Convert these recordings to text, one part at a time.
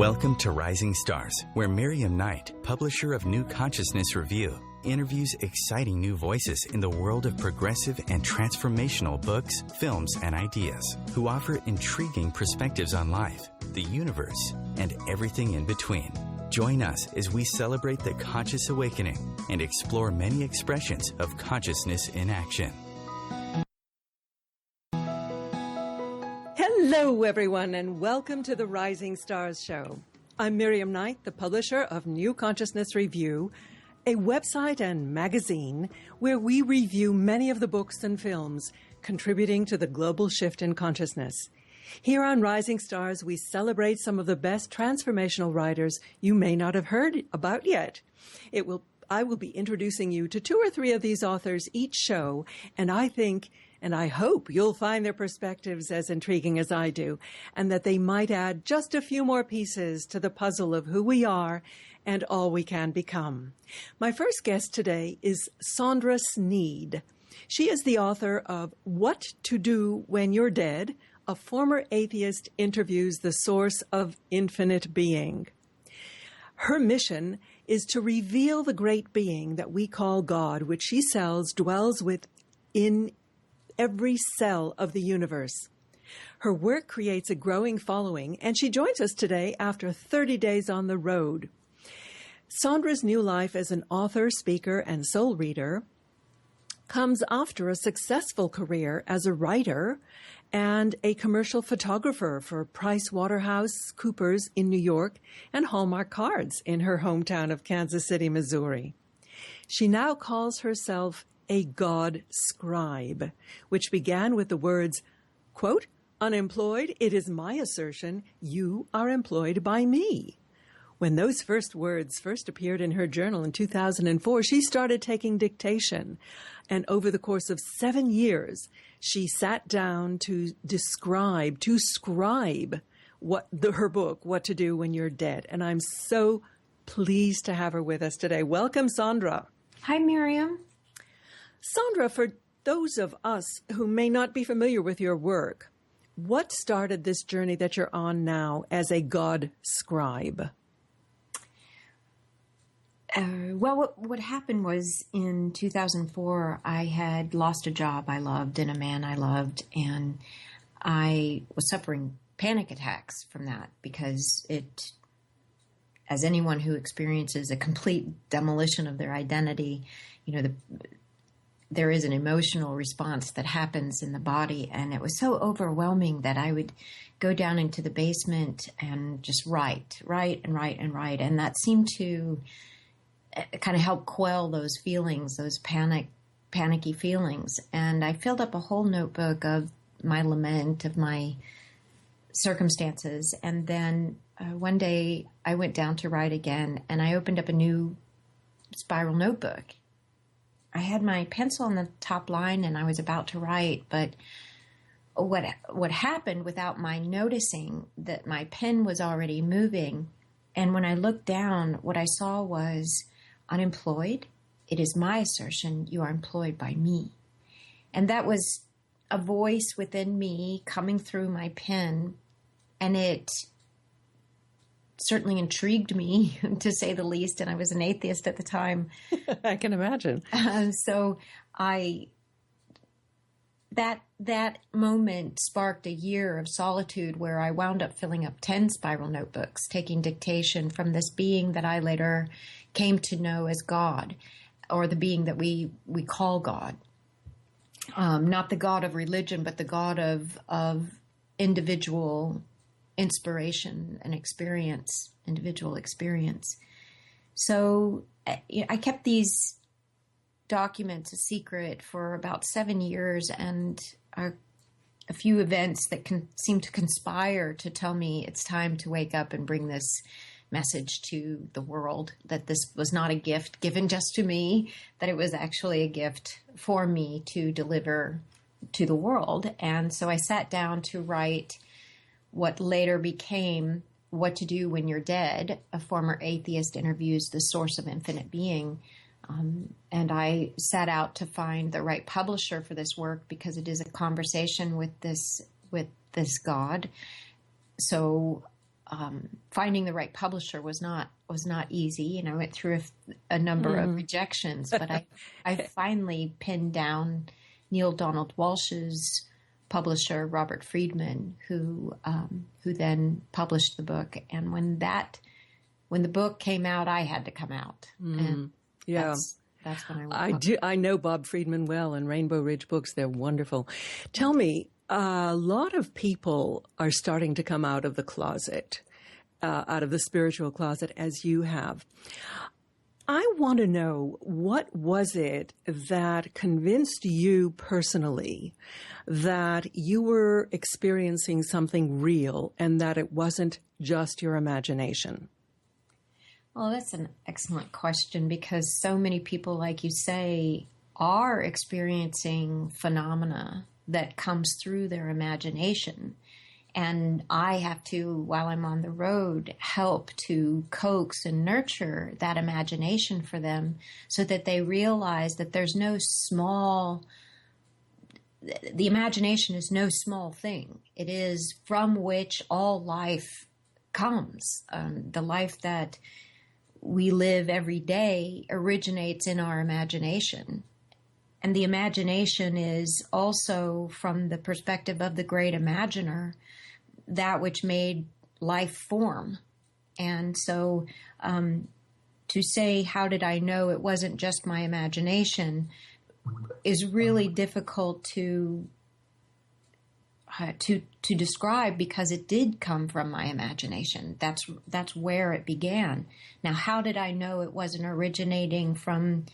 Welcome to Rising Stars, where Miriam Knight, publisher of New Consciousness Review, interviews exciting new voices in the world of progressive and transformational books, films, and ideas, who offer intriguing perspectives on life, the universe, and everything in between. Join us as we celebrate the conscious awakening and explore many expressions of consciousness in action. Hello, everyone, and welcome to the Rising Stars Show. I'm Miriam Knight, the publisher of New Consciousness Review, a website and magazine where we review many of the books and films contributing to the global shift in consciousness. Here on Rising Stars, we celebrate some of the best transformational writers you may not have heard about yet. I will be introducing you to 2 or 3 of these authors each show, and I hope you'll find their perspectives as intriguing as I do, and that they might add just a few more pieces to the puzzle of who we are and all we can become. My first guest today is Sondra Sneed. She is the author of What to Do When You're Dead. A former atheist interviews the source of infinite being. Her mission is to reveal the great being that we call God, which she says dwells within every cell of the universe. Her work creates a growing following, and she joins us today after 30 days on the road. Sondra's new life as an author, speaker, and soul reader comes after a successful career as a writer and a commercial photographer for PricewaterhouseCoopers in New York and Hallmark Cards in her hometown of Kansas City, Missouri. She now calls herself a God scribe, which began with the words, quote, "Unemployed, it is my assertion, you are employed by me." When those first words first appeared in her journal in 2004, she started taking dictation. And over the course of 7 years, she sat down to scribe her book, What to Do When You're Dead. And I'm so pleased to have her with us today. Welcome, Sondra. Hi, Miriam. Sondra, for those of us who may not be familiar with your work, what started this journey that you're on now as a God scribe? Well, what happened was in 2004, I had lost a job I loved and a man I loved, and I was suffering panic attacks from that because as anyone who experiences a complete demolition of their identity, there is an emotional response that happens in the body, and it was so overwhelming that I would go down into the basement and just write, and that seemed to kind of help quell those feelings, those panicky feelings. And I filled up a whole notebook of my lament, of my circumstances. And then one day I went down to write again, and I opened up a new spiral notebook. I had my pencil on the top line and I was about to write, but what happened without my noticing that my pen was already moving, and when I looked down, what I saw was, "Unemployed, it is my assertion, you are employed by me." And that was a voice within me coming through my pen, and it certainly intrigued me, to say the least, and I was an atheist at the time. I can imagine. So that moment sparked a year of solitude where I wound up filling up 10 spiral notebooks, taking dictation from this being that I later came to know as God, or the being that we call God. Not the God of religion, but the God of individual inspiration and experience, individual experience. So I kept these documents a secret for about 7 years, and a few events that seem to conspire to tell me it's time to wake up and bring this message to the world, that this was not a gift given just to me, that it was actually a gift for me to deliver to the world. And so I sat down to write what later became What to Do When You're Dead. A former atheist interviews the source of infinite being. And I set out to find the right publisher for this work because it is a conversation with this God. So finding the right publisher was not easy, and I went through a number of rejections. But I finally pinned down Neil Donald Walsh's publisher, Robert Friedman, who then published the book. And when the book came out, I had to come out. And that's when I went. I know Bob Friedman well, and Rainbow Ridge Books. They're wonderful. Tell me, a lot of people are starting to come out of the closet, out of the spiritual closet, as you have. I want to know, what was it that convinced you personally that you were experiencing something real and that it wasn't just your imagination? Well, that's an excellent question, because so many people, like you say, are experiencing phenomena that comes through their imagination. And I have to, while I'm on the road, help to coax and nurture that imagination for them so that they realize that there's no the imagination is no small thing. It is from which all life comes. The life that we live every day originates in our imagination. And the imagination is also, from the perspective of the great imaginer, that which made life form. And so to say, how did I know it wasn't just my imagination, is really difficult to describe, because it did come from my imagination. That's where it began. Now, how did I know it wasn't originating from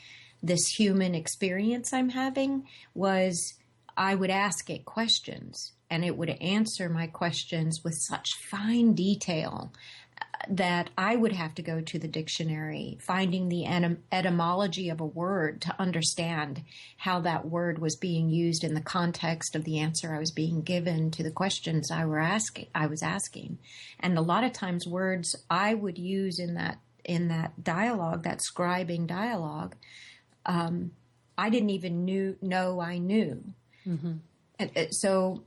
this human experience I'm having? Was I would ask it questions, and it would answer my questions with such fine detail that I would have to go to the dictionary, finding the etymology of a word to understand how that word was being used in the context of the answer I was being given to the questions I was asking. And a lot of times words I would use in that dialogue, that scribing dialogue, I didn't even know I knew. Mm-hmm. And so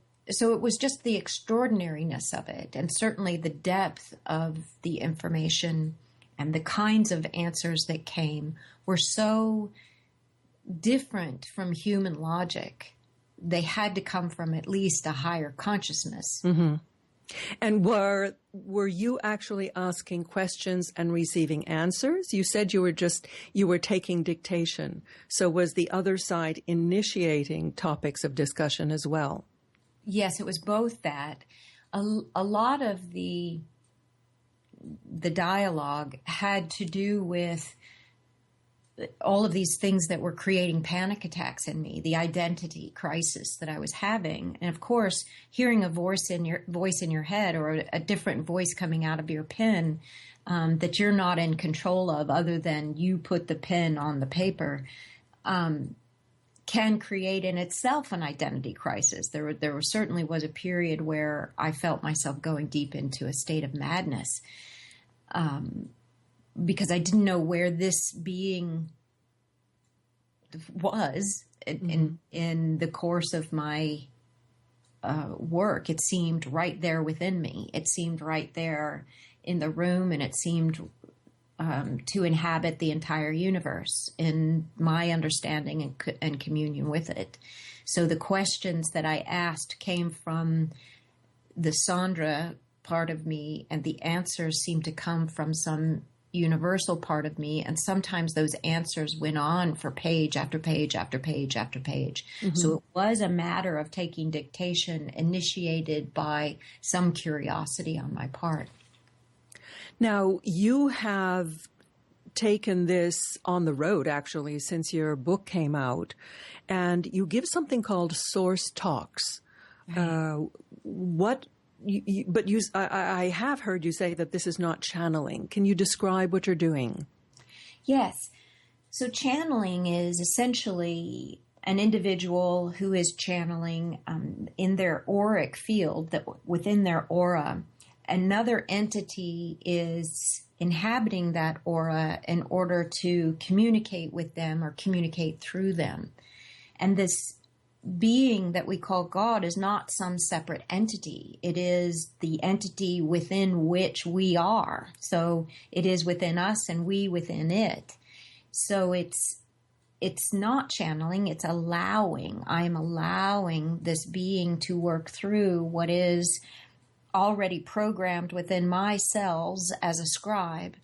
it was just the extraordinariness of it, and certainly the depth of the information and the kinds of answers that came were so different from human logic. They had to come from at least a higher consciousness. Mm-hmm. And were you actually asking questions and receiving answers? You said you were taking dictation. So was the other side initiating topics of discussion as well? Yes, it was both that. A lot of the dialogue had to do with all of these things that were creating panic attacks in me, the identity crisis that I was having. And of course, hearing a voice in your head, or a different voice coming out of your pen that you're not in control of, other than you put the pen on the paper, can create in itself an identity crisis. There certainly was a period where I felt myself going deep into a state of madness, because I didn't know where this being was in the course of my work. It seemed right there within me. It seemed right there in the room, and it seemed to inhabit the entire universe in my understanding and communion with it. So the questions that I asked came from the Sondra part of me, and the answers seemed to come from some universal part of me. And sometimes those answers went on for page after page after page after page. Mm-hmm. So it was a matter of taking dictation, initiated by some curiosity on my part. Now, you have taken this on the road, actually, since your book came out, and you give something called Source Talks. Right. I have heard you say that this is not channeling. Can you describe what you're doing? Yes. So channeling is essentially an individual who is channeling in their auric field, that within their aura, another entity is inhabiting that aura in order to communicate with them or communicate through them. And this being that we call God is not some separate entity. It is the entity within which we are. So it is within us and we within it. So it's not channeling, it's allowing. I am allowing this being to work through what is already programmed within my cells as a scribe,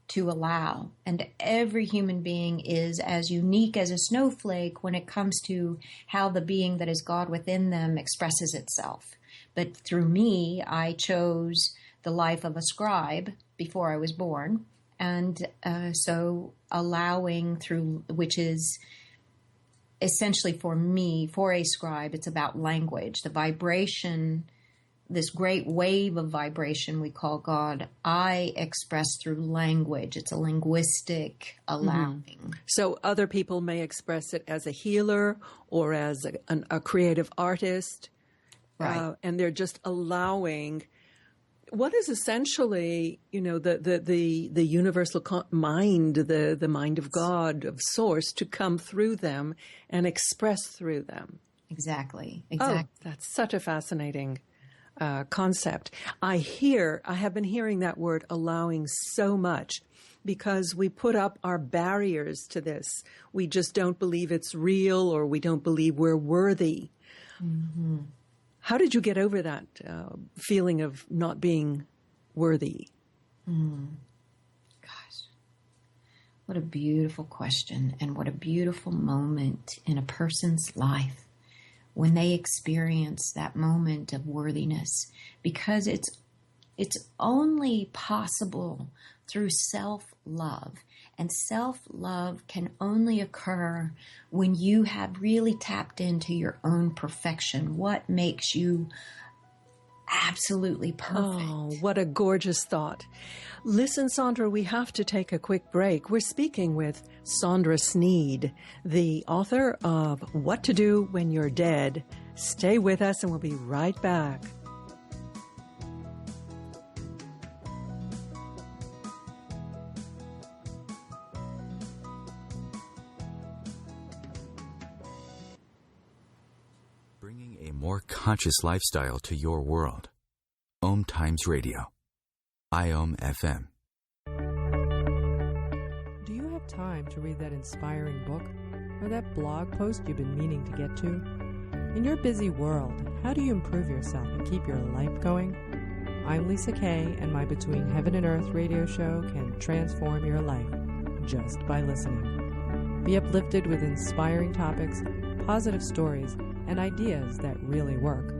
to allow. And every human being is as unique as a snowflake when it comes to how the being that is God within them expresses itself. But through me, I chose the life of a scribe before I was born. And so allowing through, which is essentially for me, for a scribe, it's about language, the vibration, this great wave of vibration we call God, I express through language. It's a linguistic allowing. Mm-hmm. So other people may express it as a healer or as a creative artist. Right. And they're just allowing what is essentially, the universal mind, the mind of God, of Source, to come through them and express through them. Exactly. Oh, that's such a fascinating concept. I have been hearing that word allowing so much because we put up our barriers to this. We just don't believe it's real, or we don't believe we're worthy. Mm-hmm. How did you get over that feeling of not being worthy? Gosh, what a beautiful question, and what a beautiful moment in a person's life when they experience that moment of worthiness, because it's only possible through self-love. And self-love can only occur when you have really tapped into your own perfection. What makes you absolutely perfect? Oh, what a gorgeous thought. Listen, Sondra, we have to take a quick break. We're speaking with Sondra Sneed, the author of What to Do When You're Dead. Stay with us and we'll be right back. Bringing a more conscious lifestyle to your world. Om Times Radio. IOM FM. Do you have time to read that inspiring book or that blog post you've been meaning to get to? In your busy world, how do you improve yourself and keep your life going? I'm Lisa Kay, and my Between Heaven and Earth radio show can transform your life just by listening. Be uplifted with inspiring topics, positive stories, and ideas that really work.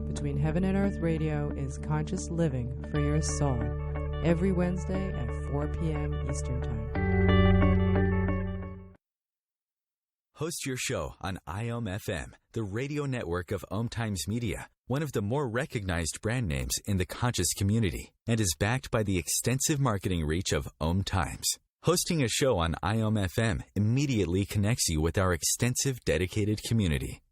Between Heaven and Earth Radio is conscious living for your soul, every Wednesday at 4 p.m. Eastern Time. Host your show on IOM FM, the radio network of Om Times Media, one of the more recognized brand names in the conscious community, and is backed by the extensive marketing reach of Om Times. Hosting a show on IOM FM immediately connects you with our extensive dedicated community.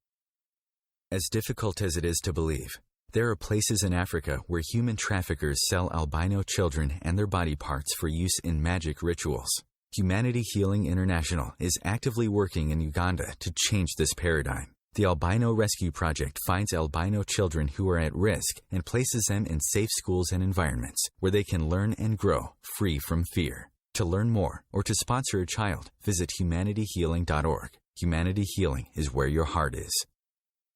As difficult as it is to believe, there are places in Africa where human traffickers sell albino children and their body parts for use in magic rituals. Humanity Healing International is actively working in Uganda to change this paradigm. The Albino Rescue Project finds albino children who are at risk and places them in safe schools and environments where they can learn and grow free from fear. To learn more or to sponsor a child, visit humanityhealing.org. Humanity Healing is where your heart is.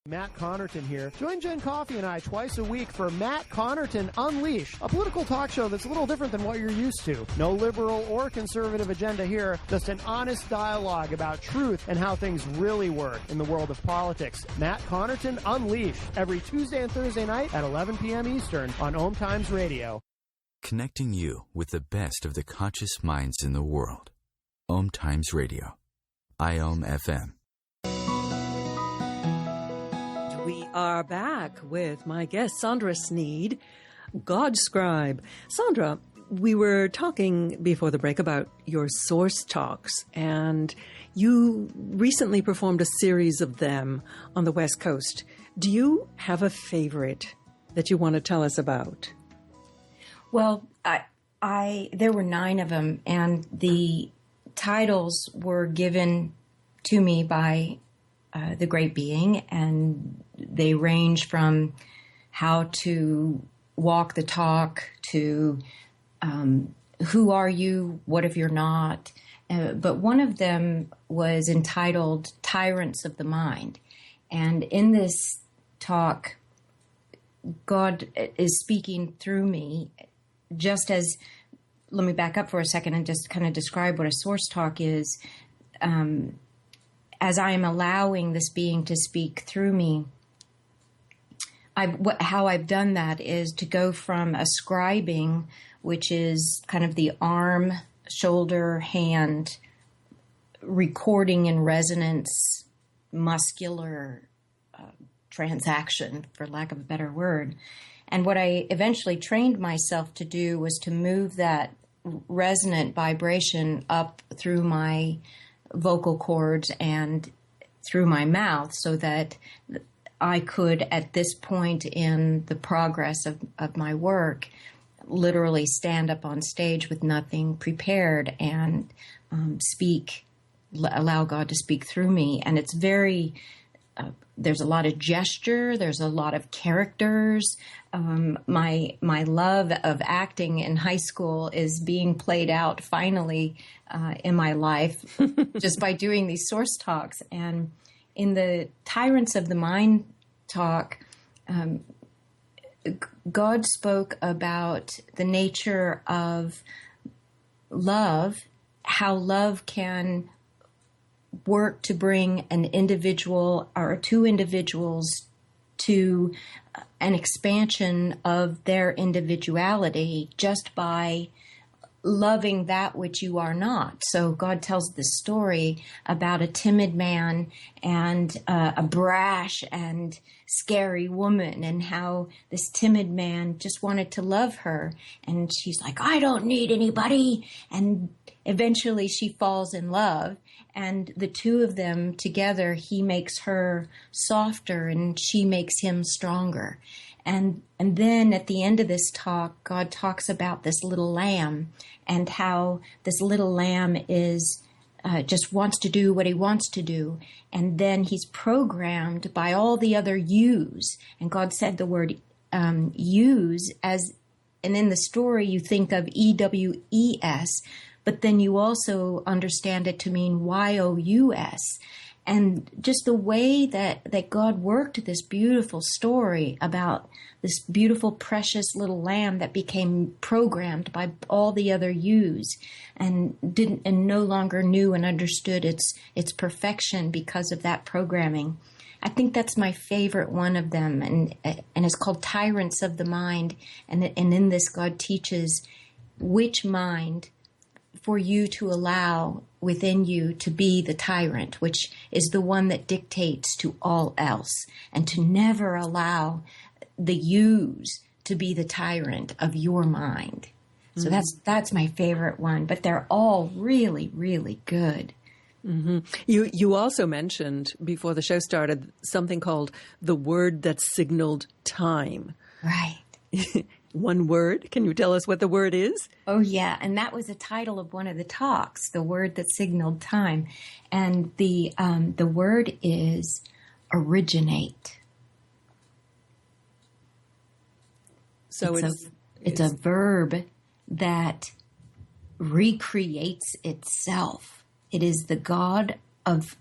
Matt Connerton here. Join Jen Coffey and I twice a week for Matt Connerton Unleashed, a political talk show that's a little different than what you're used to. No liberal or conservative agenda here, just an honest dialogue about truth and how things really work in the world of politics. Matt Connerton Unleashed, every Tuesday and Thursday night at 11 p.m. Eastern on Om Times Radio. Connecting you with the best of the conscious minds in the world. Om Times Radio. IOM FM. We are back with my guest, Sondra Sneed, God Scribe. Sondra, we were talking before the break about your source talks, and you recently performed a series of them on the West Coast. Do you have a favorite that you want to tell us about? Well, there were 9 of them, and the titles were given to me by the great being, and they range from how to walk the talk to who are you, what if you're not. But one of them was entitled Tyrants of the Mind. And in this talk, God is speaking through me, just as, let me back up for a second and just kind of describe what a source talk is. As I am allowing this being to speak through me, how I've done that is to go from ascribing, which is kind of the arm, shoulder, hand, recording in resonance, muscular transaction, for lack of a better word. And what I eventually trained myself to do was to move that resonant vibration up through my vocal cords and through my mouth, so that I could, at this point in the progress of my work, literally stand up on stage with nothing prepared and speak, allow God to speak through me. And it's very, there's a lot of gesture, there's a lot of characters. My love of acting in high school is being played out finally in my life just by doing these source talks. And in the Tyrants of the Mind talk, God spoke about the nature of love, how love can work to bring an individual or two individuals to an expansion of their individuality just by loving that which you are not. So God tells this story about a timid man and a brash and scary woman, and how this timid man just wanted to love her. And she's like, I don't need anybody. And eventually she falls in love. And the two of them together, he makes her softer and she makes him stronger. And then at the end of this talk, God talks about this little lamb and how this little lamb is just wants to do what he wants to do. And then he's programmed by all the other yous. And God said the word yous as, and in the story you think of EWES, but then you also understand it to mean YOUS. And just the way that God worked this beautiful story about this beautiful, precious little lamb that became programmed by all the other yous and no longer knew and understood its perfection because of that programming. I think that's my favorite one of them, and it's called Tyrants of the Mind. And in this, God teaches which mind for you to allow within you to be the tyrant, which is the one that dictates to all else, and to never allow the yous to be the tyrant of your mind. So that's my favorite one, but they're all really, really good. Mm-hmm. You also mentioned before the show started something called the word that signaled time. Right. One word. Can you tell us what the word is? Oh, yeah. And that was the title of one of the talks, the word that signaled time. And the word is originate. So it's a verb that recreates itself. It is the God of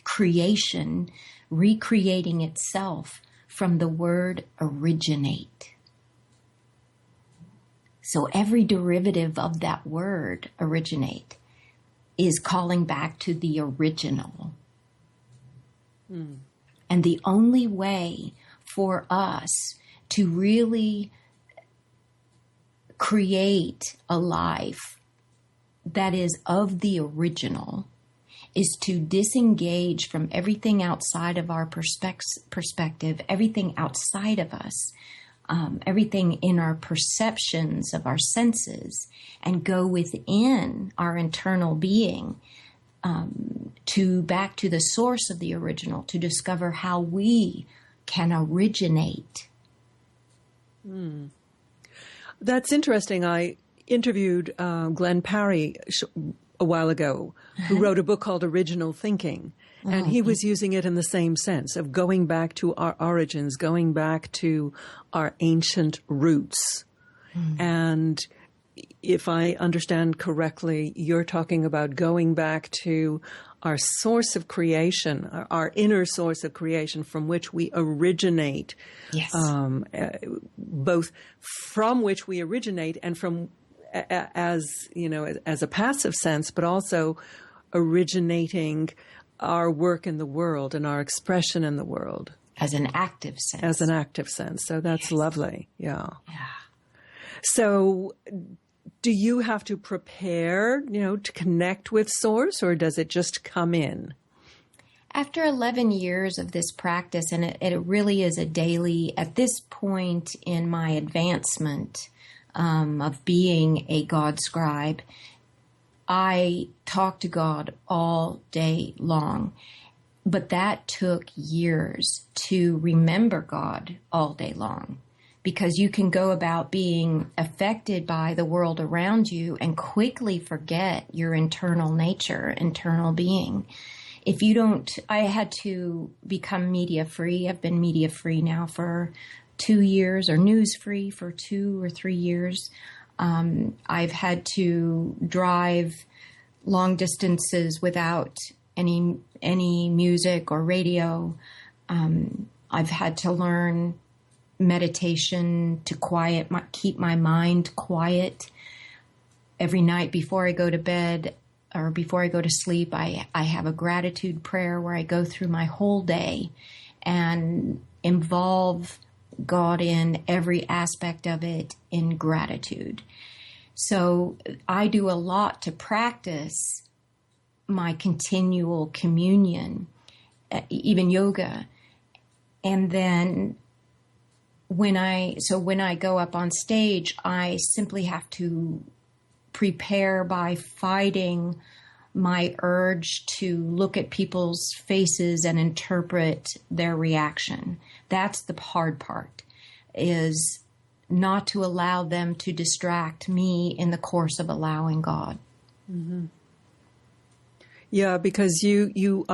creation recreating itself from the word originate. So every derivative of that word, originate, is calling back to the original. And the only way for us to really create a life that is of the original is to disengage from everything outside of our perspective, everything outside of us, everything in our perceptions of our senses, and go within our internal being, back to the source of the original, to discover how we can originate. That's interesting. I interviewed Glenn Parry a while ago who wrote a book called Original Thinking. And he was using it in the same sense of going back to our origins, going back to our ancient roots. And if I understand correctly, you're talking about going back to our source of creation, our inner source of creation from which we originate. Yes. Both from which we originate and from as a passive sense, but also originating our work in the world and our expression in the world. As an active sense. As an active sense. So that's lovely. Yeah. So do you have to prepare, to connect with Source, or does it just come in? After 11 years of this practice, and it really is a daily, at this point in my advancement of being a God scribe, I talk to God all day long. But that took years to remember God all day long. Because you can go about being affected by the world around you and quickly forget your internal nature, internal being. If you don't, I had to become media free. I've been media free now for 2 years, or news free for 2 or 3 years. I've had to drive long distances without any music or radio. I've had to learn meditation to keep my mind quiet. Every night before I go to bed or before I go to sleep, I have a gratitude prayer where I go through my whole day and involve God in every aspect of it in gratitude. So I do a lot to practice my continual communion, even yoga. And then when I go up on stage, I simply have to prepare by fighting my urge to look at people's faces and interpret their reaction. That's the hard part, is not to allow them to distract me in the course of allowing God. Mm-hmm. Yeah, because you're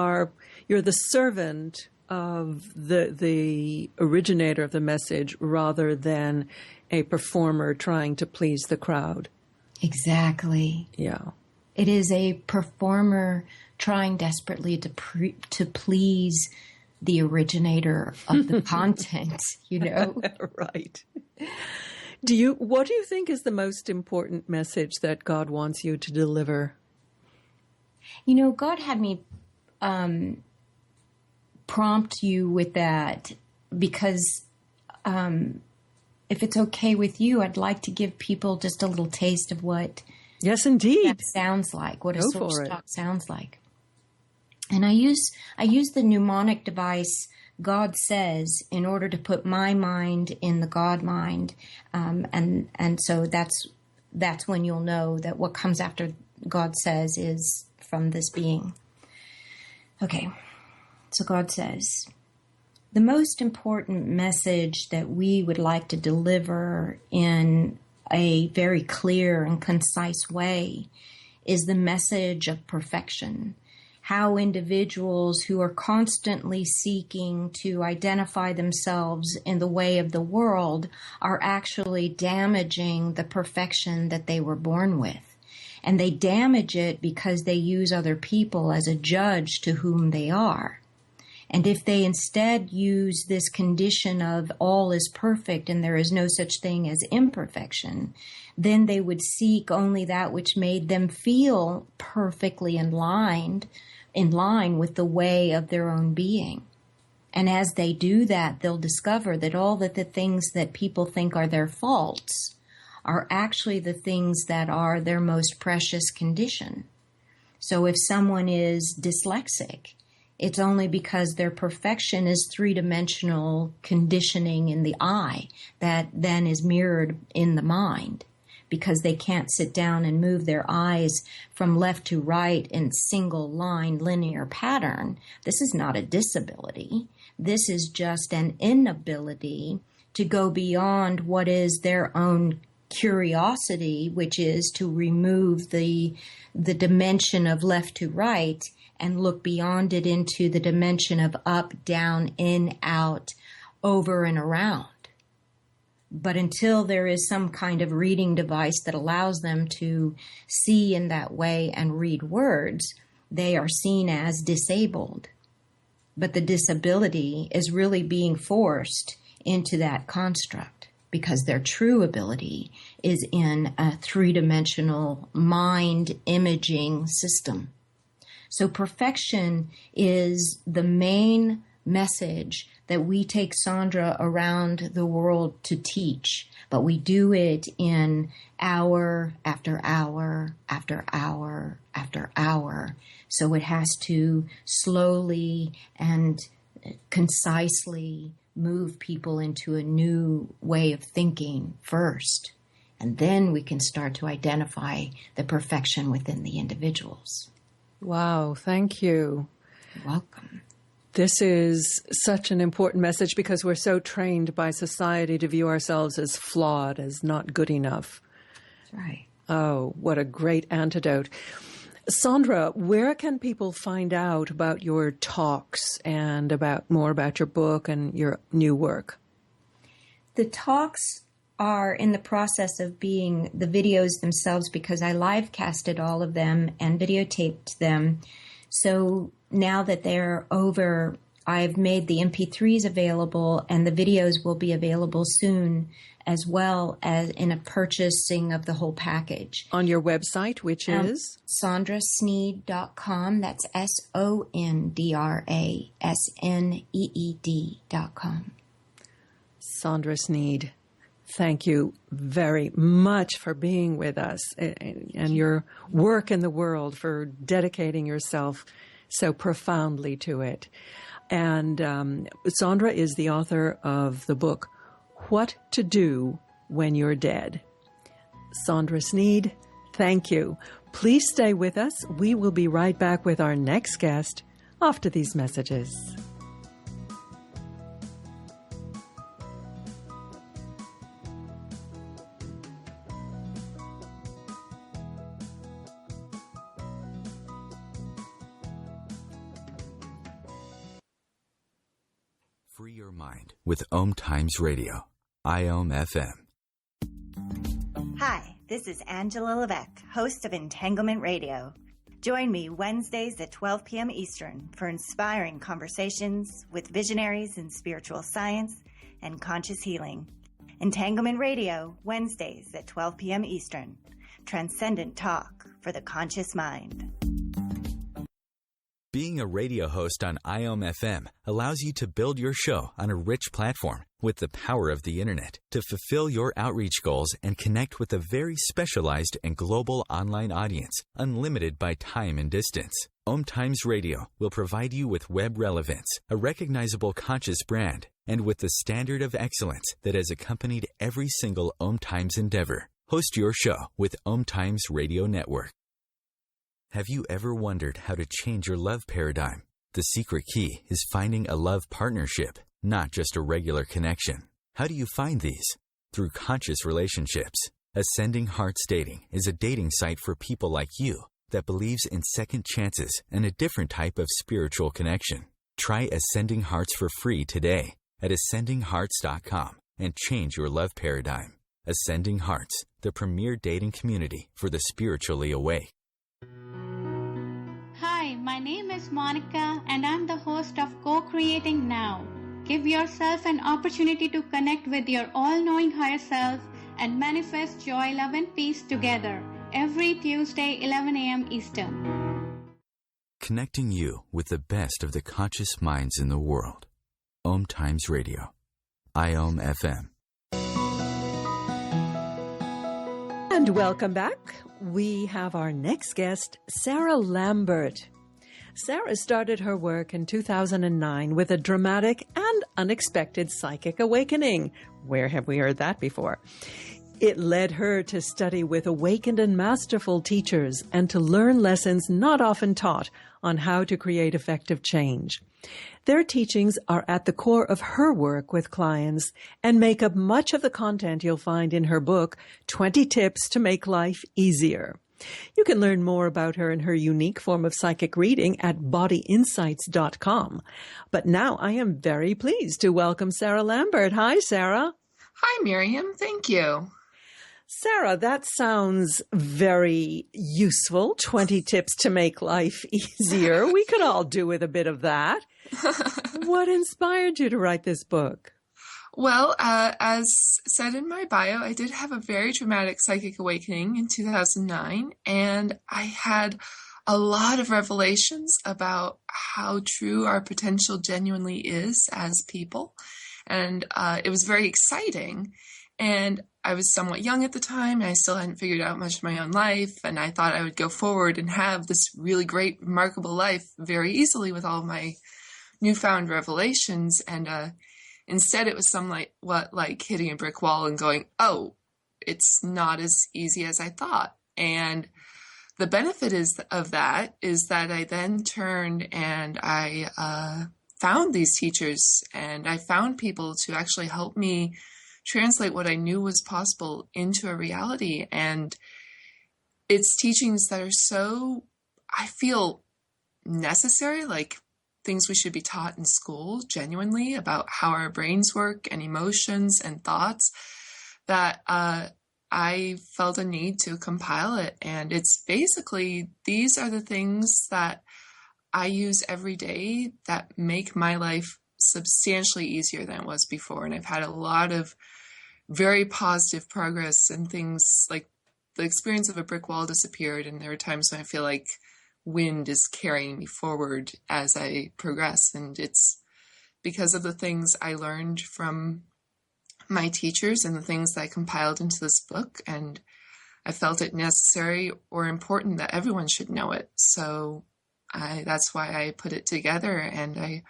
the servant of the originator of the message rather than a performer trying to please the crowd. Exactly. Yeah. It is a performer trying desperately to please the originator of the content, Right. What do you think is the most important message that God wants you to deliver? God had me prompt you with that because if it's okay with you, I'd like to give people just a little taste of what yes, indeed, that sounds like, what a source talk sounds like. And I use the mnemonic device God says in order to put my mind in the God mind, and so that's when you'll know that what comes after God says is from this being. Okay, so God says, the most important message that we would like to deliver in a very clear and concise way is the message of perfection. How individuals who are constantly seeking to identify themselves in the way of the world are actually damaging the perfection that they were born with. And they damage it because they use other people as a judge to whom they are. And if they instead use this condition of all is perfect and there is no such thing as imperfection, then they would seek only that which made them feel perfectly in line with the way of their own being. And as they do that, they'll discover that all the things that people think are their faults are actually the things that are their most precious condition. So if someone is dyslexic, it's only because their perfection is three-dimensional conditioning in the eye that then is mirrored in the mind, because they can't sit down and move their eyes from left to right in single line linear pattern. This is not a disability. This is just an inability to go beyond what is their own curiosity, which is to remove the dimension of left to right and look beyond it into the dimension of up, down, in, out, over, and around. But until there is some kind of reading device that allows them to see in that way and read words, they are seen as disabled. But the disability is really being forced into that construct because their true ability is in a three-dimensional mind imaging system. So perfection is the main message that we take Sondra around the world to teach, but we do it in hour after hour after hour after hour. So it has to slowly and concisely move people into a new way of thinking first. And then we can start to identify the perfection within the individuals. Wow, thank you. You're welcome. This is such an important message because we're so trained by society to view ourselves as flawed, as not good enough. That's right. Oh, what a great antidote. Sondra, where can people find out about your talks and more about your book and your new work? The talks are in the process of being the videos themselves because I live casted all of them and videotaped them. So now that they're over, I've made the MP3s available and the videos will be available soon, as well as in a purchasing of the whole package. On your website, which is? SondraSneed.com. That's SondraSneed.com. Sondra Sneed, thank you very much for being with us and your work in the world, for dedicating yourself so profoundly to it. And Sondra is the author of the book, What to Do When You're Dead. Sondra Sneed, thank you. Please stay with us. We will be right back with our next guest after these messages. Free your mind with Om Times Radio, IOM FM. Hi, this is Angela Levesque, host of Entanglement Radio. Join me Wednesdays at 12 p.m. Eastern for inspiring conversations with visionaries in spiritual science and conscious healing. Entanglement Radio, Wednesdays at 12 p.m. Eastern. Transcendent talk for the conscious mind. Being a radio host on IOM FM allows you to build your show on a rich platform with the power of the internet to fulfill your outreach goals and connect with a very specialized and global online audience, unlimited by time and distance. Om Times Radio will provide you with web relevance, a recognizable conscious brand, and with the standard of excellence that has accompanied every single Om Times endeavor. Host your show with Om Times Radio Network. Have you ever wondered how to change your love paradigm? The secret key is finding a love partnership, not just a regular connection. How do you find these? Through conscious relationships. Ascending Hearts Dating is a dating site for people like you that believes in second chances and a different type of spiritual connection. Try Ascending Hearts for free today at ascendinghearts.com and change your love paradigm. Ascending Hearts, the premier dating community for the spiritually awake. Hi, my name is Monica and I'm the host of Co-Creating Now. Give yourself an opportunity to connect with your all-knowing higher self and manifest joy, love and peace together every Tuesday, 11 a.m. Eastern. Connecting you with the best of the conscious minds in the world. Om Times Radio, IOM FM. And welcome back. We have our next guest, Sarah Lambert. Sarah started her work in 2009 with a dramatic and unexpected psychic awakening. Where have we heard that before? It led her to study with awakened and masterful teachers and to learn lessons not often taught on how to create effective change. Their teachings are at the core of her work with clients and make up much of the content you'll find in her book, 20 Tips to Make Life Easier. You can learn more about her and her unique form of psychic reading at bodyinsights.com. But now I am very pleased to welcome Sarah Lambert. Hi, Sarah. Hi, Miriam. Thank you. Sarah, that sounds very useful. 20 tips to make life easier. We could all do with a bit of that. What inspired you to write this book? Well, as said in my bio, I did have a very dramatic psychic awakening in 2009, and I had a lot of revelations about how true our potential genuinely is as people. And it was very exciting. And I was somewhat young at the time, and I still hadn't figured out much of my own life. And I thought I would go forward and have this really great, remarkable life very easily with all my newfound revelations. And instead, it was like hitting a brick wall and going, oh, it's not as easy as I thought. And the benefit of that is that I then turned and I found these teachers, and I found people to actually help me translate what I knew was possible into a reality. And it's teachings that are so, I feel, necessary, like things we should be taught in school genuinely about how our brains work and emotions and thoughts, that I felt a need to compile it. And it's basically, these are the things that I use every day that make my life substantially easier than it was before. And I've had a lot of very positive progress, and things like the experience of a brick wall disappeared. And there are times when I feel like wind is carrying me forward as I progress. And it's because of the things I learned from my teachers and the things that I compiled into this book. And I felt it necessary or important that everyone should know it. So that's why I put it together, and I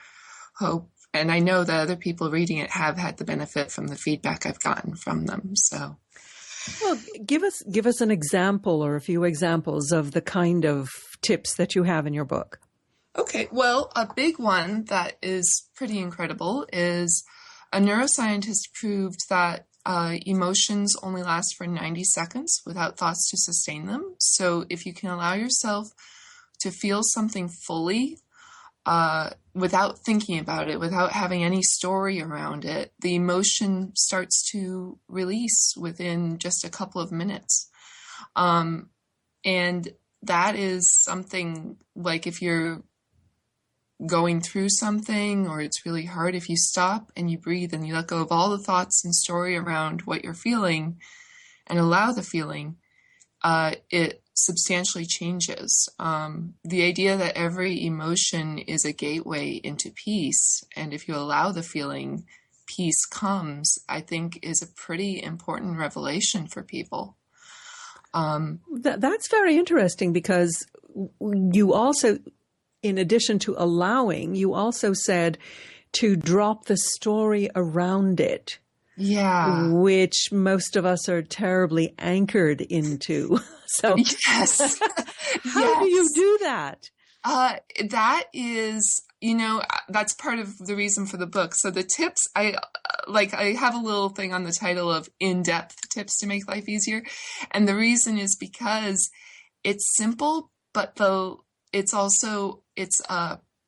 hope, and I know that other people reading it have had the benefit from the feedback I've gotten from them. So, well, give us an example or a few examples of the kind of tips that you have in your book. Okay, well, a big one that is pretty incredible is a neuroscientist proved that emotions only last for 90 seconds without thoughts to sustain them. So if you can allow yourself to feel something fully, without thinking about it, without having any story around it, the emotion starts to release within just a couple of minutes. And that is something, like if you're going through something or it's really hard, if you stop and you breathe and you let go of all the thoughts and story around what you're feeling and allow the feeling, it substantially changes. The idea that every emotion is a gateway into peace, and if you allow the feeling, peace comes, I think is a pretty important revelation for people. That's very interesting, because you also, in addition to allowing, you also said to drop the story around it. Yeah. Which most of us are terribly anchored into. So yes. How do you do that? That is, that's part of the reason for the book. So the tips, I have a little thing on the title of in-depth tips to make life easier. And the reason is because it's simple, but it's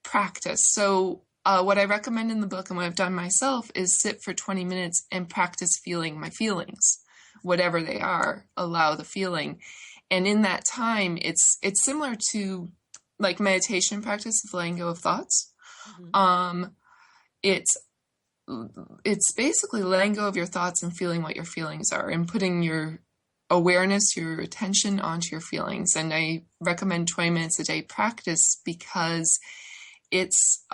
practice. So what I recommend in the book, and what I've done myself, is sit for 20 minutes and practice feeling my feelings, whatever they are. Allow the feeling, and in that time, it's similar to like meditation practice of letting go of thoughts. Mm-hmm. It's basically letting go of your thoughts and feeling what your feelings are, and putting your awareness, your attention onto your feelings. And I recommend 20 minutes a day practice, because it's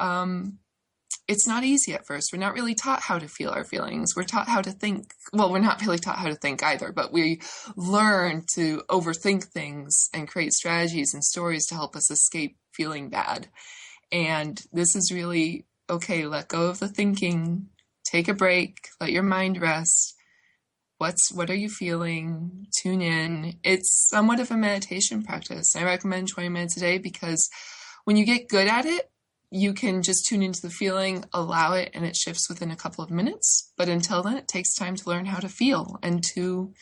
not easy at first. We're not really taught how to feel our feelings. We're taught how to think. Well, we're not really taught how to think either, but we learn to overthink things and create strategies and stories to help us escape feeling bad. And this is really, okay, let go of the thinking, take a break, let your mind rest, what are you feeling? Tune in. It's somewhat of a meditation practice. I recommend 20 minutes a day because when you get good at it, you can just tune into the feeling, allow it, and it shifts within a couple of minutes. But until then, it takes time to learn how to feel and to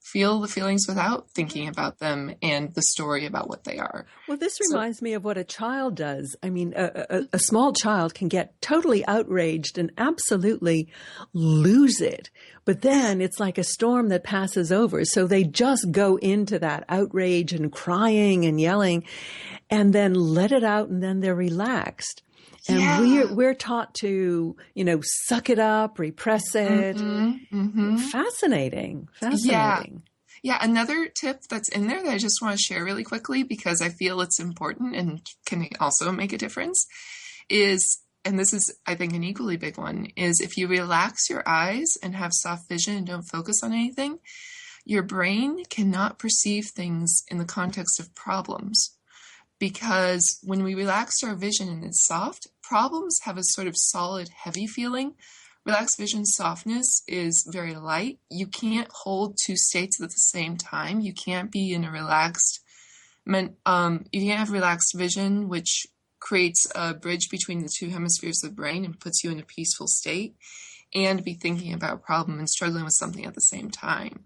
feel the feelings without thinking about them and the story about what they are. Well, this reminds me of what a child does. I mean, a small child can get totally outraged and absolutely lose it. But then it's like a storm that passes over. So they just go into that outrage and crying and yelling and then let it out, and then they're relaxed. And we're taught to, suck it up, repress it. Fascinating. Yeah. Another tip that's in there that I just want to share really quickly because I feel it's important and can also make a difference is, and this is, I think, an equally big one, is if you relax your eyes and have soft vision and don't focus on anything, your brain cannot perceive things in the context of problems. Because when we relax our vision and it's soft, problems have a sort of solid, heavy feeling. Relaxed vision softness is very light. You can't hold two states at the same time. You can't be in a you can't have relaxed vision, which creates a bridge between the two hemispheres of the brain and puts you in a peaceful state, and be thinking about a problem and struggling with something at the same time.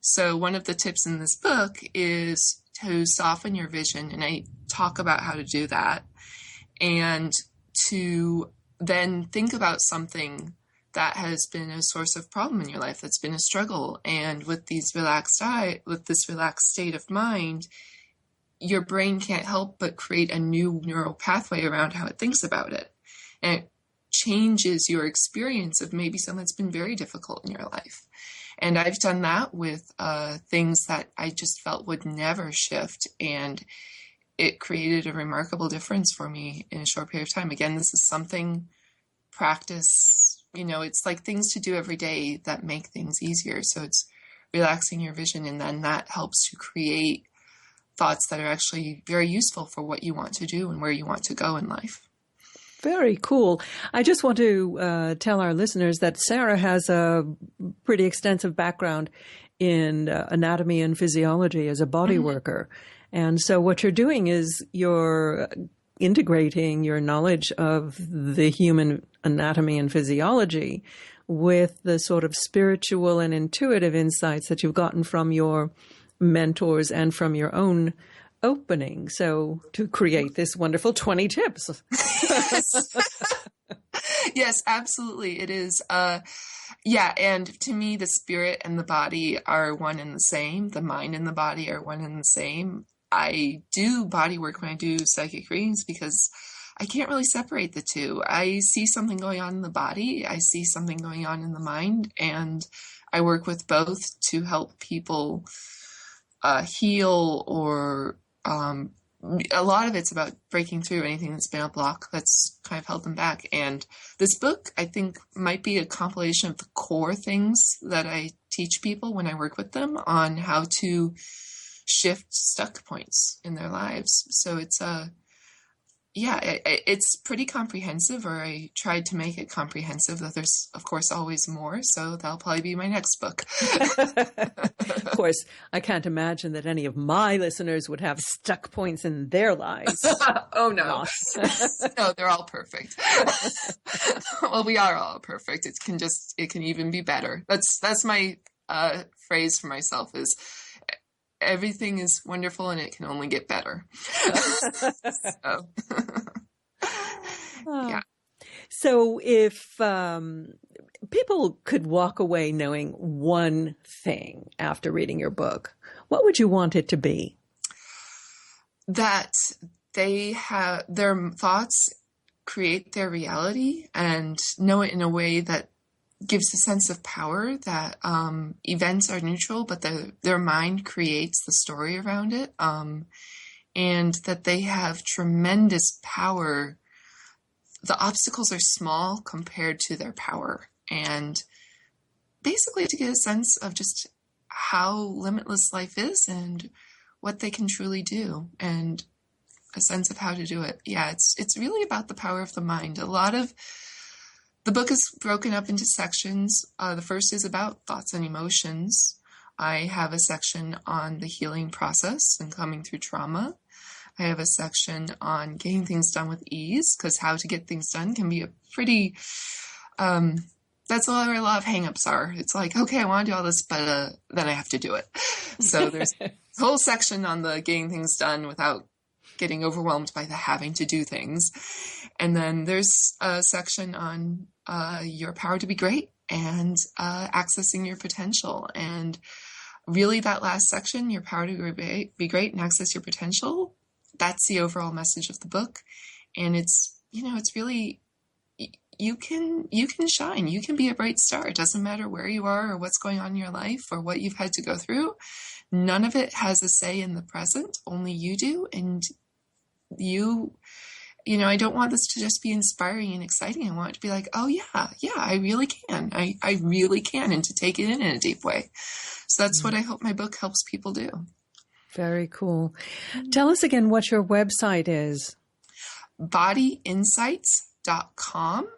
So one of the tips in this book is to soften your vision, and I talk about how to do that, and to then think about something that has been a source of problem in your life, that's been a struggle. And with this relaxed state of mind, your brain can't help but create a new neural pathway around how it thinks about it. And it changes your experience of maybe something that's been very difficult in your life. And I've done that with things that I just felt would never shift. And it created a remarkable difference for me in a short period of time. Again, this is something practice, it's like things to do every day that make things easier. So it's relaxing your vision, and then that helps to create thoughts that are actually very useful for what you want to do and where you want to go in life. Very cool. I just want to tell our listeners that Sarah has a pretty extensive background in anatomy and physiology as a body worker. And so what you're doing is you're integrating your knowledge of the human anatomy and physiology with the sort of spiritual and intuitive insights that you've gotten from your mentors and from your own opening. So to create this wonderful 20 tips. Yes, absolutely. It is. And to me, the spirit and the body are one and the same. The mind and the body are one and the same. I do body work when I do psychic readings because I can't really separate the two. I see something going on in the body. I see something going on in the mind. And I work with both to help people heal, or a lot of it's about breaking through anything that's been a block that's kind of held them back. And this book, I think, might be a compilation of the core things that I teach people when I work with them on how to shift stuck points in their lives. So it's it's pretty comprehensive, or I tried to make it comprehensive, though there's, of course, always more. So that'll probably be my next book. Of course, I can't imagine that any of my listeners would have stuck points in their lives. Oh, no. No, they're all perfect. Well, we are all perfect. It can even be better. That's my phrase for myself is, everything is wonderful and it can only get better. So, yeah. So if people could walk away knowing one thing after reading your book, what would you want it to be? That they have their thoughts create their reality, and know it in a way that gives a sense of power, that events are neutral, but their mind creates the story around it, and that they have tremendous power. The obstacles are small compared to their power, and basically to get a sense of just how limitless life is and what they can truly do, and a sense of how to do it. Yeah, it's really about the power of the mind. A lot of The book is broken up into sections. The first is about thoughts and emotions. I have a section on the healing process and coming through trauma. I have a section on getting things done with ease, because how to get things done can be a pretty, that's where a lot of hangups are. It's like, okay, I want to do all this, but then I have to do it. So there's a whole section on the getting things done without getting overwhelmed by the having to do things. And then there's a section on your power to be great and accessing your potential. And really that last section, your power to be great and access your potential, that's the overall message of the book. And it's, it's really, you can shine. You can be a bright star. It doesn't matter where you are or what's going on in your life or what you've had to go through. None of it has a say in the present. Only you do. And I don't want this to just be inspiring and exciting. I want it to be like, oh yeah, I really can. I really can. And to take it in a deep way. So that's what I hope my book helps people do. Very cool. Tell us again what your website is. bodyinsights.com,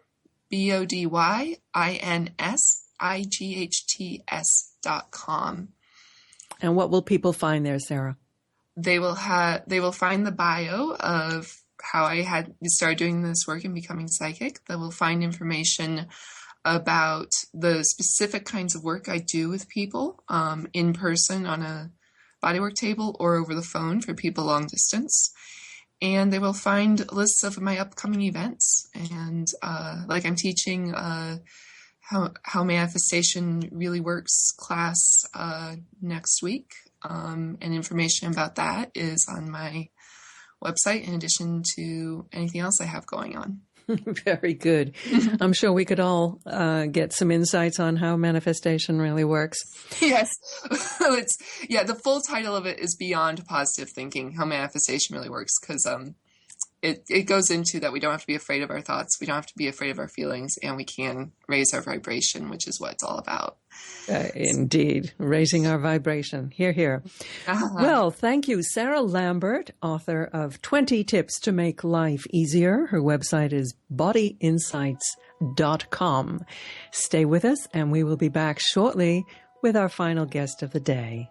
BODYINSIGHTS.com. And what will people find there, Sarah? They will find the bio of how I had started doing this work and becoming psychic. They will find information about the specific kinds of work I do with people in person on a bodywork table or over the phone for people long distance. And they will find lists of my upcoming events. And like I'm teaching how manifestation really works class next week. And information about that is on my website in addition to anything else I have going on. Very good. I'm sure we could all get some insights on how manifestation really works. Yes. The full title of it is Beyond Positive Thinking, How Manifestation Really Works, because it goes into that we don't have to be afraid of our thoughts, we don't have to be afraid of our feelings, and we can raise our vibration, which is what it's all about. Indeed. Raising our vibration. Hear, hear. Well, thank you. Sarah Lambert, author of 20 Tips to Make Life Easier. Her website is bodyinsights.com. Stay with us, and we will be back shortly with our final guest of the day.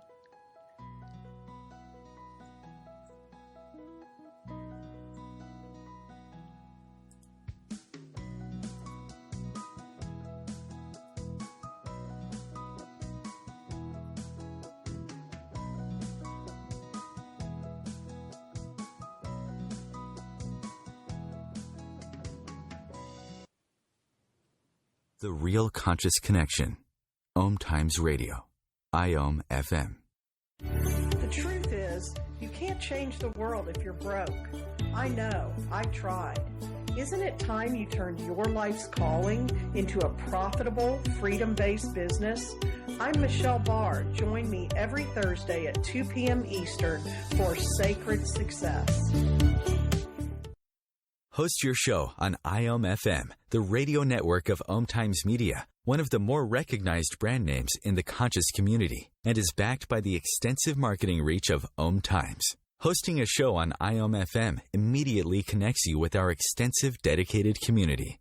The Real Conscious Connection. Om Times Radio. IOM FM. The truth is, you can't change the world if you're broke. I know. I tried. Isn't it time you turned your life's calling into a profitable, freedom-based business? I'm Michelle Barr. Join me every Thursday at 2 p.m. Eastern for Sacred Success. Host your show on IOM FM, the radio network of Om Times Media, one of the more recognized brand names in the conscious community, and is backed by the extensive marketing reach of Om Times. Hosting a show on IOM FM immediately connects you with our extensive dedicated community.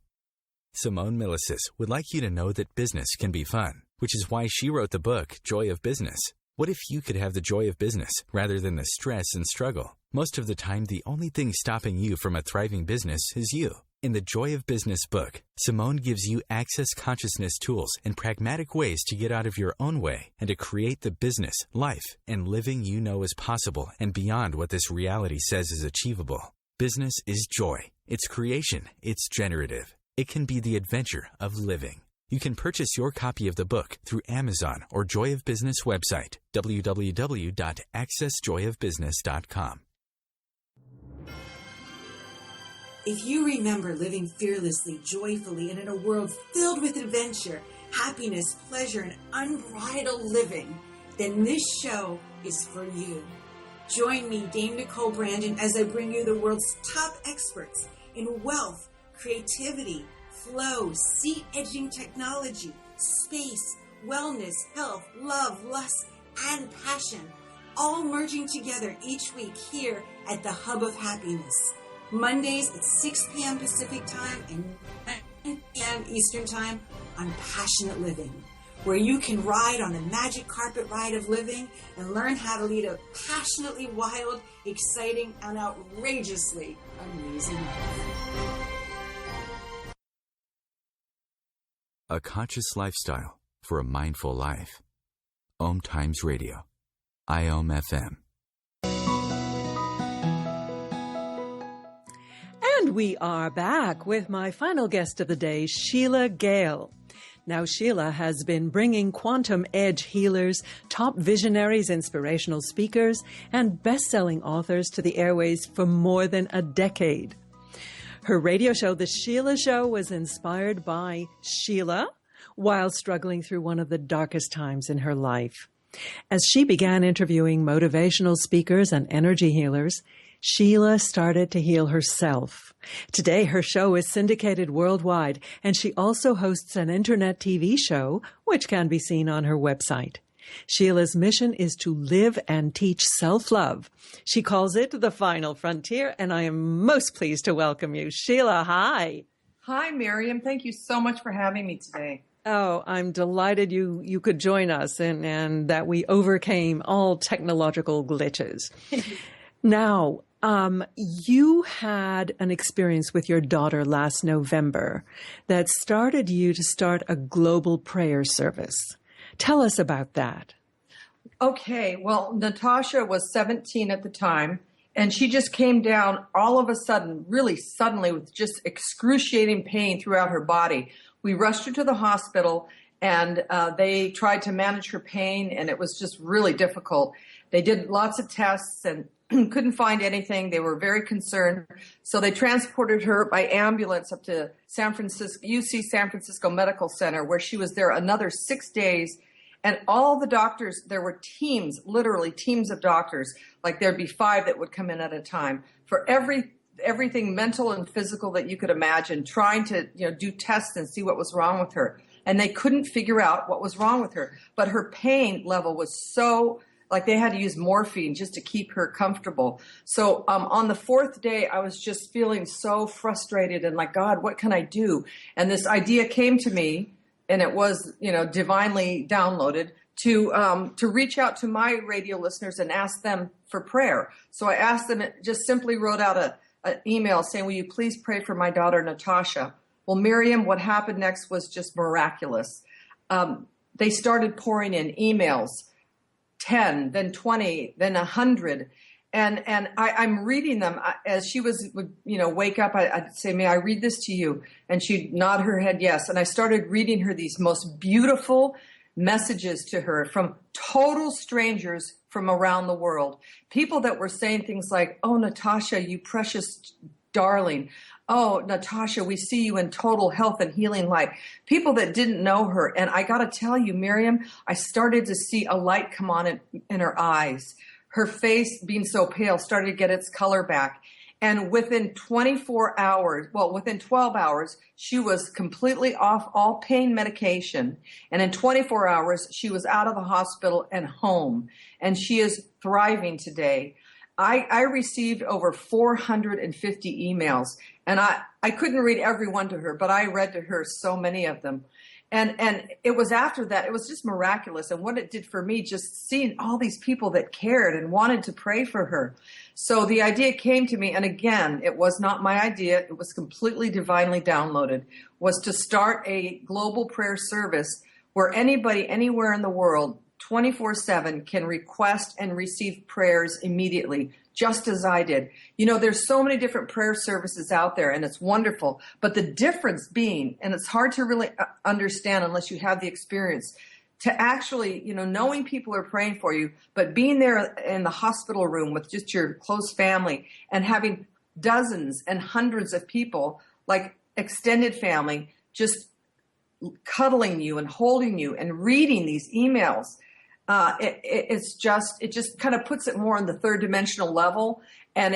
Simone Milasas would like you to know that business can be fun, which is why she wrote the book, Joy of Business. What if you could have the joy of business rather than the stress and struggle? Most of the time, the only thing stopping you from a thriving business is you. In the Joy of Business book, Simone gives you access consciousness tools and pragmatic ways to get out of your own way and to create the business, life, and living you know is possible and beyond what this reality says is achievable. Business is joy. It's creation. It's generative. It can be the adventure of living. You can purchase your copy of the book through Amazon or Joy of Business website, www.accessjoyofbusiness.com. If you remember living fearlessly, joyfully, and in a world filled with adventure, happiness, pleasure, and unbridled living, then this show is for you. Join me, Dame Nicole Brandon, as I bring you the world's top experts in wealth, creativity, flow, seat-edging technology, space, wellness, health, love, lust, and passion, all merging together each week here at the Hub of Happiness. Mondays at 6 p.m. Pacific Time and 9 p.m. Eastern Time on Passionate Living, where you can ride on the magic carpet ride of living and learn how to lead a passionately wild, exciting, and outrageously amazing life. A conscious lifestyle for a mindful life. Om Times Radio. IOM FM. And we are back with my final guest of the day, Sheila Gale. Now, Sheila has been bringing quantum edge healers, top visionaries, inspirational speakers, and best-selling authors to the airways for more than a decade. Her radio show, The Sheila Show, was inspired by Sheila while struggling through one of the darkest times in her life. As she began interviewing motivational speakers and energy healers, Sheila started to heal herself. Today, her show is syndicated worldwide, and she also hosts an internet TV show, which can be seen on her website. Sheila's mission is to live and teach self-love. She calls it the final frontier, and I am most pleased to welcome you. Sheila, hi. Hi, Miriam. Thank you so much for having me today. Oh, I'm delighted you could join us and that we overcame all technological glitches. Now, you had an experience with your daughter last November that started you to start a global prayer service. Tell us about that. Okay, well, Natasha was 17 at the time, and she just came down all of a sudden, really suddenly, with just excruciating pain throughout her body. We rushed her to the hospital, and they tried to manage her pain, and it was just really difficult. They did lots of tests and couldn't find anything. They were very concerned. So they transported her by ambulance up to UC San Francisco Medical Center, where she was there another 6 days. And all the doctors, there were teams, literally teams of doctors, like there'd be 5 that would come in at a time for everything mental and physical that you could imagine, trying to do tests and see what was wrong with her. And they couldn't figure out what was wrong with her. But her pain level was so, like they had to use morphine just to keep her comfortable. So on the 4th day, I was just feeling so frustrated and like, God, what can I do? And this idea came to me, and it was, divinely downloaded to reach out to my radio listeners and ask them for prayer. So I asked them, just simply wrote out an email saying, will you please pray for my daughter, Natasha? Well, Miriam, what happened next was just miraculous. They started pouring in emails, 10, then 20, then 100. And I'm reading them as she would wake up. I'd say, may I read this to you? And she'd nod her head yes. And I started reading her these most beautiful messages to her from total strangers from around the world. People that were saying things like, oh, Natasha, you precious darling. Oh, Natasha, we see you in total health and healing light. People that didn't know her. And I got to tell you, Miriam, I started to see a light come on in her eyes. Her face, being so pale, started to get its color back. And within 12 hours, she was completely off all pain medication. And in 24 hours, she was out of the hospital and home. And she is thriving today. I received over 450 emails, and I couldn't read every one to her, but I read to her so many of them. And it was after that, it was just miraculous. And what it did for me, just seeing all these people that cared and wanted to pray for her. So the idea came to me, and again, it was not my idea. It was completely divinely downloaded, was to start a global prayer service where anybody anywhere in the world 24/7 can request and receive prayers immediately, just as I did. There's so many different prayer services out there, and it's wonderful. But the difference being, and it's hard to really understand unless you have the experience, to actually, knowing people are praying for you, but being there in the hospital room with just your close family and having dozens and hundreds of people, like extended family, just cuddling you and holding you and reading these emails. It just kind of puts it more on the 3rd dimensional level, and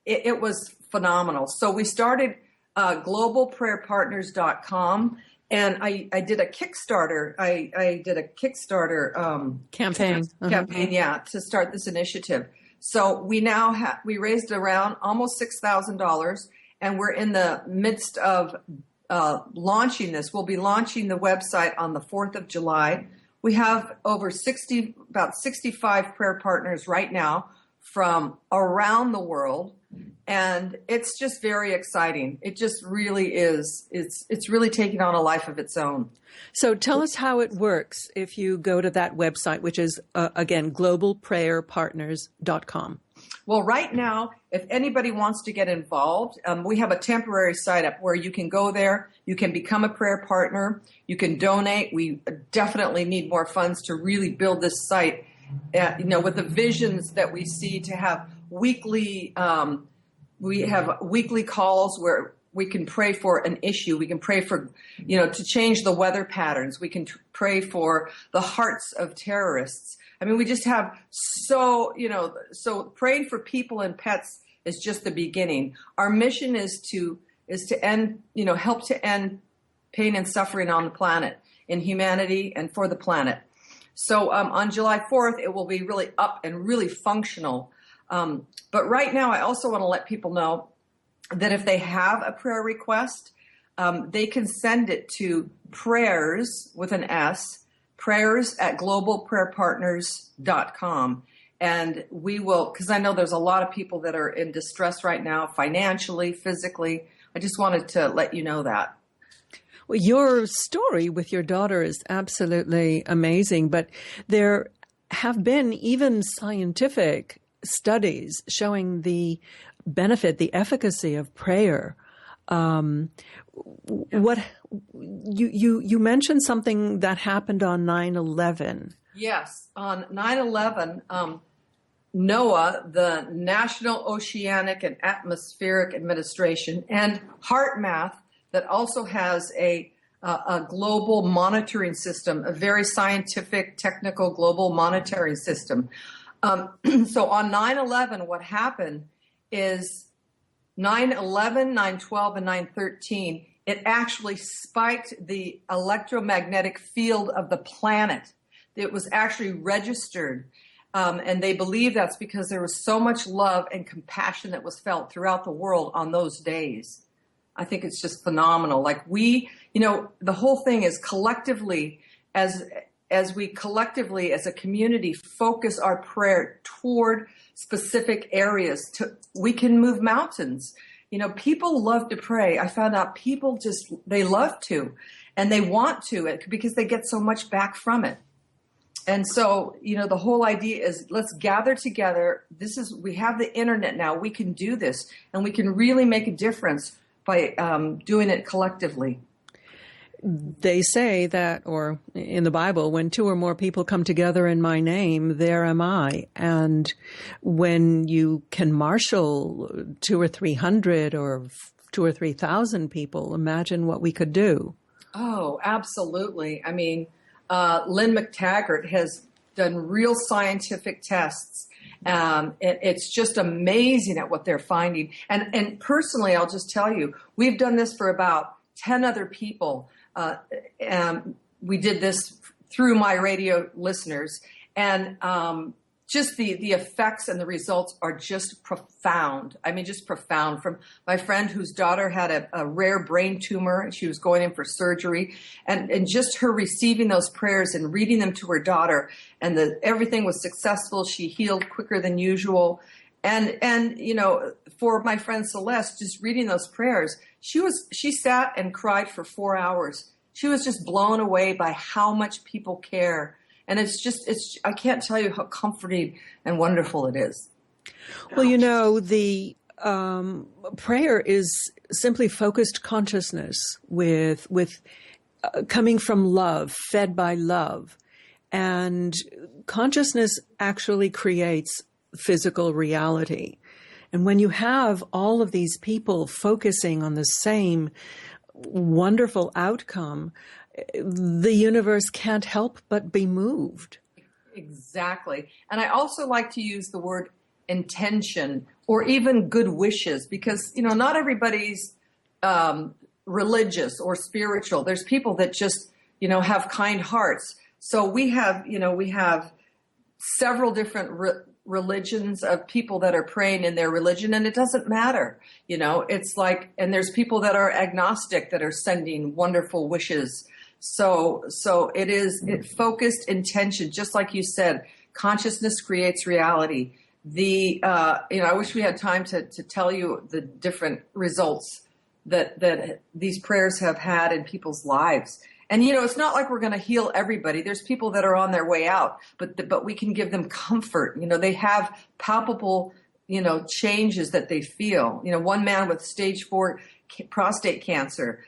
it was phenomenal. So we started globalprayerpartners.com, and I did a Kickstarter. I did a Kickstarter campaign, to start this initiative. So we now we raised around almost $6,000, and we're in the midst of launching this. We'll be launching the website on the 4th of July. We have about 65 prayer partners right now from around the world. And it's just very exciting. It just really is. It's really taking on a life of its own. So tell us how it works if you go to that website, which is, again, globalprayerpartners.com. Well, right now, if anybody wants to get involved, we have a temporary site up where you can go there. You can become a prayer partner. You can donate. We definitely need more funds to really build this site, with the visions that we see to have weekly calls where we can pray for an issue. We can pray for, to change the weather patterns. We can pray for the hearts of terrorists. I mean, we just have so praying for people and pets is just the beginning. Our mission is to end, help to end pain and suffering on the planet, in humanity and for the planet. So on July 4th, it will be really up and really functional. But right now, I also want to let people know that if they have a prayer request, they can send it to prayers with an S, prayers@globalprayerpartners.com. And we will, because I know there's a lot of people that are in distress right now, financially, physically. I just wanted to let you know that. Well, your story with your daughter is absolutely amazing, but there have been even scientific studies showing the benefit, the efficacy of prayer. What you mentioned something that happened on 9/11. Yes, on 9/11, NOAA, the National Oceanic and Atmospheric Administration, and HeartMath, that also has a global monitoring system, a very scientific, technical global monitoring system. So on 9/11, what happened is 9/11, 9/12, and 9/13, it actually spiked the electromagnetic field of the planet. It was actually registered. And they believe that's because there was so much love and compassion that was felt throughout the world on those days. I think it's just phenomenal. Like the whole thing is collectively, as we collectively as a community focus our prayer toward specific areas, we can move mountains. People love to pray. I found out people they love to, and they want to because they get so much back from it. And so, the whole idea is let's gather together. We have the internet now. We can do this, and we can really make a difference by doing it collectively. They say that, or in the Bible, when 2 or more people come together in my name, there am I. And when you can marshal 200 or 300 or 2,000 or 3,000 people, imagine what we could do. Oh, absolutely. I mean, Lynn McTaggart has done real scientific tests. It's just amazing at what they're finding. And personally, I'll just tell you, we've done this for about 10 other people. We did this through my radio listeners, and just the effects and the results are just profound. I mean, just profound. From my friend whose daughter had a rare brain tumor, and she was going in for surgery, and just her receiving those prayers and reading them to her daughter, and everything was successful. She healed quicker than usual. And for my friend Celeste, just reading those prayers, she sat and cried for 4 hours. She was just blown away by how much people care. And I can't tell you how comforting and wonderful it is. Well, the prayer is simply focused consciousness with coming from love, fed by love. And consciousness actually creates physical reality. And when you have all of these people focusing on the same wonderful outcome, the universe can't help but be moved. Exactly. And I also like to use the word intention or even good wishes because, not everybody's religious or spiritual. There's people that just, have kind hearts. So we have several different religions of people that are praying in their religion, and it doesn't matter. It's like, and there's people that are agnostic that are sending wonderful wishes. So it focused intention, just like you said, consciousness creates reality. I wish we had time to tell you the different results that these prayers have had in people's lives. And, it's not like we're going to heal everybody. There's people that are on their way out, but we can give them comfort. They have palpable, changes that they feel. One man with stage 4 prostate cancer,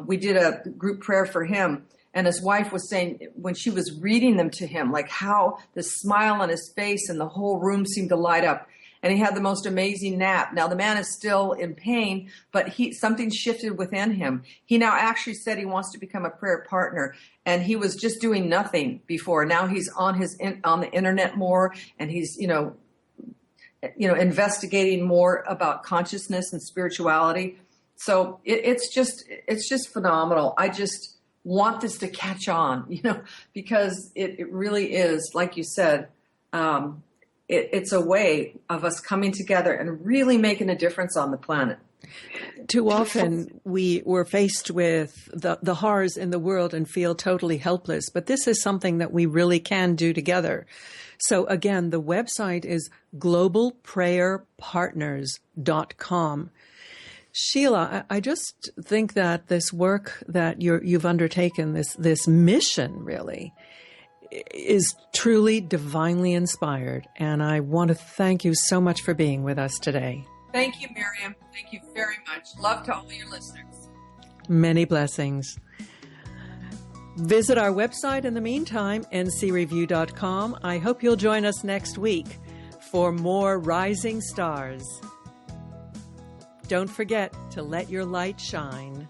we did a group prayer for him. And his wife was saying, when she was reading them to him, like how the smile on his face and the whole room seemed to light up. And he had the most amazing nap. Now, the man is still in pain, but something shifted within him. He now actually said he wants to become a prayer partner. And he was just doing nothing before. Now he's on the internet more, and he's, investigating more about consciousness and spirituality. So it's just phenomenal. I just want this to catch on, because it really is, like you said, it's a way of us coming together and really making a difference on the planet. Too often we're faced with the horrors in the world and feel totally helpless, but this is something that we really can do together. So again, the website is globalprayerpartners.com. Sheila, I just think that this work that you've undertaken, this mission really, is truly divinely inspired. And I want to thank you so much for being with us today. Thank you, Miriam. Thank you very much. Love to all your listeners. Many blessings. Visit our website in the meantime, ncreview.com. I hope you'll join us next week for more Rising Stars. Don't forget to let your light shine.